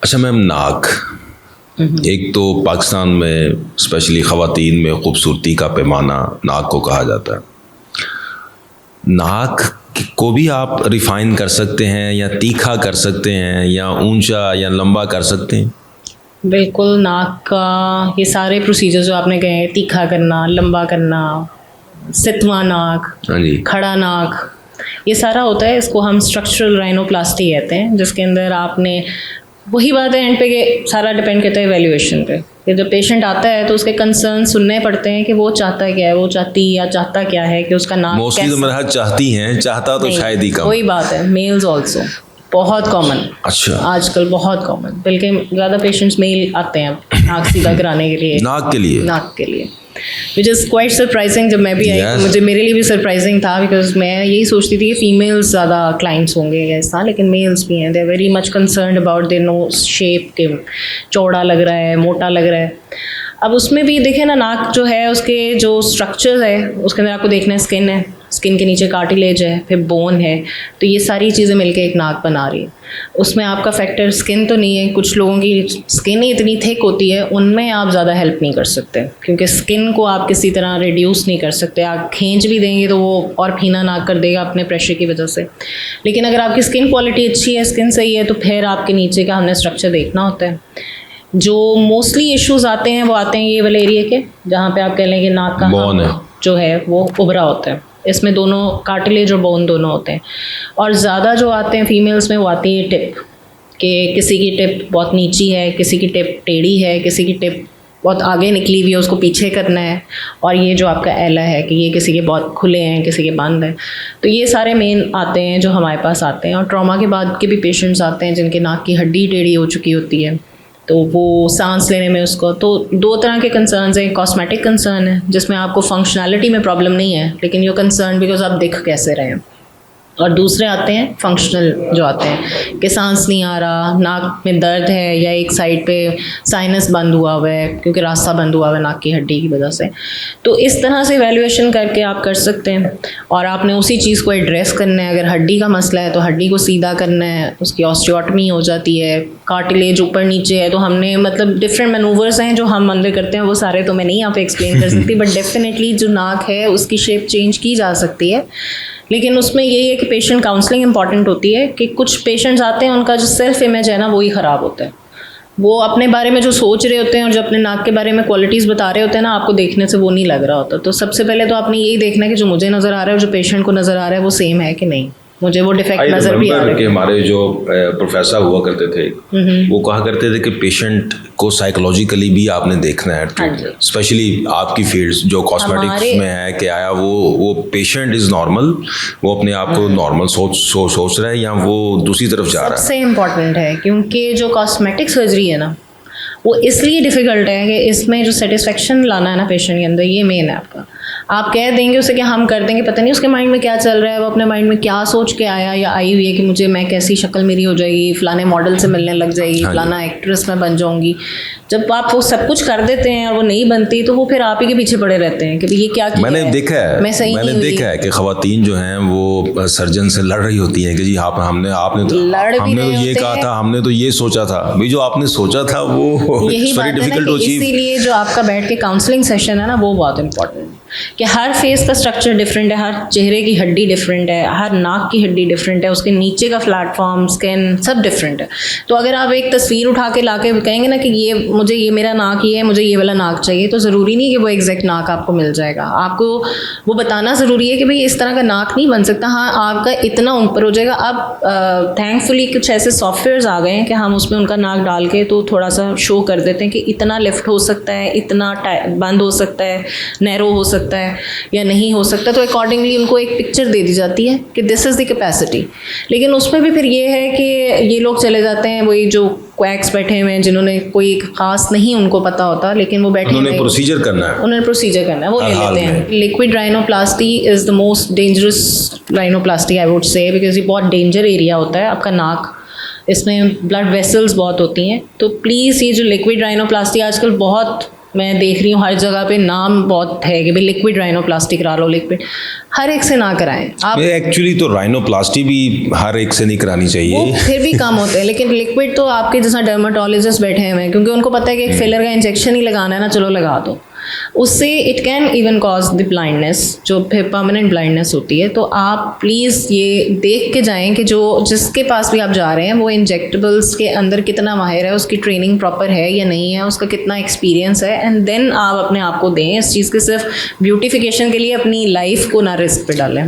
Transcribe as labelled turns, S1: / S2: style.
S1: अच्छा मैम, नाक एक तो पाकिस्तान में स्पेशली ख़वातीन में खूबसूरती का पैमाना नाक को कहा जाता है। नाक को भी आप रिफ़ाइन कर सकते हैं या तीखा कर सकते हैं या ऊंचा या लंबा कर सकते हैं?
S2: बिल्कुल, नाक का ये सारे प्रोसीजर जो आपने कहे, तीखा करना, लंबा करना, सितवा नाक,
S1: हाँ जी,
S2: खड़ा नाक, ये सारा होता है। इसको हम स्ट्रक्चरल राइनोप्लास्टी कहते हैं, जिसके अंदर आपने वही बात है एंड पे कि सारा डिपेंड करता है वैल्यूएशन पे कि जब पेशेंट आता है तो उसके कंसर्न सुनने पड़ते हैं कि वो चाहता क्या है, वो चाहती या चाहता क्या है कि उसका नाक
S1: मोस्टली तो मेरा हाथ चाहती हैं, चाहता तो शायद ही कम।
S2: वही बात है, मेल्स ऑल्सो बहुत कॉमन।
S1: अच्छा,
S2: आजकल बहुत कॉमन, बल्कि ज़्यादा पेशेंट्स मेल आते हैं नाक सीधा कराने के लिए,
S1: नाक के लिए
S2: विच इज़ क्वाइट सरप्राइजिंग। जब मैं भी आई तो मुझे मेरे लिए भी सरप्राइजिंग था, बिकॉज मैं यही सोचती थी कि फीमेल्स ज़्यादा क्लाइंट्स होंगे ऐसा, लेकिन मेल्स भी हैं। They are very much concerned about their nose shape, के चौड़ा लग रहा है, मोटा लग रहा है। अब उसमें भी देखें ना, नाक जो है उसके जो स्ट्रक्चर है उसके अंदर आपको देखना है, स्किन है, स्किन के नीचे कार्टिलेज है, फिर बोन है, तो ये सारी चीज़ें मिलके एक नाक बना रही है। उसमें आपका फैक्टर स्किन तो नहीं है, कुछ लोगों की स्किन ही इतनी थिक होती है, उनमें आप ज़्यादा हेल्प नहीं कर सकते क्योंकि स्किन को आप किसी तरह रिड्यूस नहीं कर सकते। आप खींच भी देंगे तो वो और फीना नाक कर देगा अपने प्रेशर की वजह से। लेकिन अगर आपकी स्किन क्वालिटी अच्छी है, स्किन सही है, तो फिर आपके नीचे का हमने स्ट्रक्चर देखना होता है। जो मोस्टली इश्यूज़ आते हैं वो आते हैं ये वाले एरिया के, जहाँ पे आप कह लें कि नाक का
S1: बोन है
S2: जो है वो उभरा होता है। इसमें दोनों कार्टिलेज और बोन दोनों होते हैं। और ज़्यादा जो आते हैं फीमेल्स में वो आती है टिप, कि किसी की टिप बहुत नीची है, किसी की टिप टेढ़ी है, किसी की टिप बहुत आगे निकली हुई है, उसको पीछे करना है। और ये जो आपका एला है कि ये किसी के बहुत खुले हैं, किसी के बंद हैं। तो ये सारे मेन आते हैं जो हमारे पास आते हैं। और ट्रॉमा के बाद के भी पेशेंट्स आते हैं जिनके नाक की हड्डी टेढ़ी हो चुकी होती है, तो वो सांस लेने में उसको, तो दो तरह के कंसर्न्स हैं। कॉस्मेटिक कंसर्न है जिसमें आपको फंक्शनैलिटी में प्रॉब्लम नहीं है, लेकिन यू कंसर्न बिकॉज आप दिख कैसे रहे हैं। और दूसरे आते हैं फंक्शनल, जो आते हैं कि सांस नहीं आ रहा, नाक में दर्द है, या एक साइड पे साइनस बंद हुआ हुआ है क्योंकि रास्ता बंद हुआ हुआ है नाक की हड्डी की वजह से। तो इस तरह से वैल्यूएशन करके आप कर सकते हैं और आपने उसी चीज़ को एड्रेस करना है। अगर हड्डी का मसला है तो हड्डी को सीधा करना है, उसकी ऑस्टियोटमी हो जाती है। कार्टिलेज ऊपर नीचे है तो हमने मतलब डिफरेंट मैनूवर्स हैं जो हम अंदर करते हैं, वो सारे तो मैं नहीं यहाँ पे एक्सप्लेन कर सकती, बट डेफिनेटली जो नाक है उसकी शेप चेंज की जा सकती है। लेकिन उसमें यही है कि पेशेंट काउंसलिंग इंपॉर्टेंट होती है कि कुछ पेशेंट्स आते हैं उनका जो सेल्फ इमेज है ना वही ख़राब होता है। वो अपने बारे में जो सोच रहे होते हैं और जो अपने नाक के बारे में क्वालिटीज़ बता रहे होते हैं ना, आपको देखने से वो नहीं लग रहा होता। तो सबसे पहले तो आपने यही देखना है कि जो मुझे नज़र आ रहा है और जो पेशेंट को नज़र आ रहा है वो सेम है कि नहीं, मुझे वो डिफेक्ट नज़र भी आ रहा है।
S1: कि हमारे जो प्रोफेसर हुआ करते थे वो कहा करते थे कि पेशेंट को साइकोलॉजिकली भी आपने देखना है, स्पेशली आपकी फील्ड्स जो कॉस्मेटिक्स में है कि आया वो पेशेंट इज़ नॉर्मल, वो अपने आप को नॉर्मल सोच रहा है या वो दूसरी तरफ जा रहा है।
S2: सबसे इम्पॉर्टेंट है क्योंकि जो कॉस्मेटिक सर्जरी है ना वो इसलिए डिफ़िकल्ट है कि इसमें जो सेटिस्फेक्शन लाना है ना पेशेंट के अंदर, ये मेन है आपका। आप कह देंगे उसे कि हम कर देंगे, पता नहीं उसके माइंड में क्या चल रहा है, वो अपने माइंड में क्या सोच के आया या आई हुई है कि मुझे मैं कैसी शक्ल मेरी हो जाएगी, फ़लाने मॉडल से मिलने लग जाएगी, फ़लाना एक्ट्रेस में बन जाऊँगी। जब आप वो सब कुछ कर देते हैं और वो नहीं बनती तो वो फिर आप ही के पीछे पड़े रहते हैं कि ये क्या किया
S1: मैंने देखा है कि ख़वातीन जो हैं वो सर्जन से लड़ रही होती हैं कि जी आपने तो ये कहा था, हमने तो ये सोचा था। भाई जो आपने सोचा था वो
S2: यही बात है ना, इसीलिए जो आपका बैठ के काउंसलिंग सेशन है ना वो बहुत इंपॉर्टेंट है कि हर फेस का स्ट्रक्चर डिफरेंट है, हर चेहरे की हड्डी डिफरेंट है, हर नाक की हड्डी डिफरेंट है, उसके नीचे का प्लेटफॉर्म, स्किन सब डिफरेंट है। तो अगर आप एक तस्वीर उठा के ला के कहेंगे ना कि ये मेरा नाक ही है, मुझे ये वाला नाक चाहिए, तो ज़रूरी नहीं कि वो एग्जैक्ट नाक आपको मिल जाएगा। आपको वो बताना ज़रूरी है कि भाई इस तरह का नाक नहीं बन सकता, हाँ आपका इतना ऊपर हो जाएगा। अब थैंकफुली कुछ ऐसे सॉफ्टवेयर्स आ गए हैं कि हम उसमें उनका नाक डाल के तो थोड़ा सा शो कर देते हैं कि इतना लिफ्ट हो सकता है, इतना बंद हो सकता है, नैरो हो सकता है या नहीं हो सकता। तो अकॉर्डिंगली उनको एक पिक्चर दे दी जाती है कि दिस इज़ द कैपेसिटी। लेकिन उसमें भी फिर ये है कि ये लोग चले जाते हैं, वही जो क्वैक्स बैठे हुए हैं जिन्होंने कोई ख़ास नहीं उनको पता होता, लेकिन वो बैठे
S1: उन्होंने प्रोसीजर करना है,
S2: वो ले लेते हैं। Liquid rhinoplasty is the most dangerous rhinoplasty I would say, because ये बहुत डेंजर एरिया होता है आपका नाक, इसमें ब्लड वेसल्स बहुत होती हैं। तो प्लीज़ ये जो लिक्विड राइनोप्लास्टी आजकल बहुत मैं देख रही हूँ हर जगह पे नाम बहुत है कि भाई लिक्विड राइनोप्लास्टी करा लो, लिक्विड, हर एक से ना कराएं आप।
S1: एक्चुअली तो राइनोप्लास्टी भी हर एक से नहीं करानी चाहिए,
S2: वो फिर भी कम होते हैं, लेकिन लिक्विड तो आपके जैसा डर्माटोलॉजिस्ट बैठे हुए हैं, क्योंकि उनको पता है कि एक फिलर का इंजेक्शन ही लगाना है ना, चलो लगा दो, उससे it can even cause the blindness, जो फिर परमानेंट ब्लाइंडनेस होती है। तो आप प्लीज़ ये देख के जाएं कि जो जिसके पास भी आप जा रहे हैं वो इंजेक्टेबल्स के अंदर कितना माहिर है, उसकी ट्रेनिंग प्रॉपर है या नहीं है, उसका कितना एक्सपीरियंस है, एंड देन आप अपने आप को दें इस चीज़ के। सिर्फ ब्यूटिफिकेशन के लिए अपनी लाइफ को ना रिस्क पे डालें।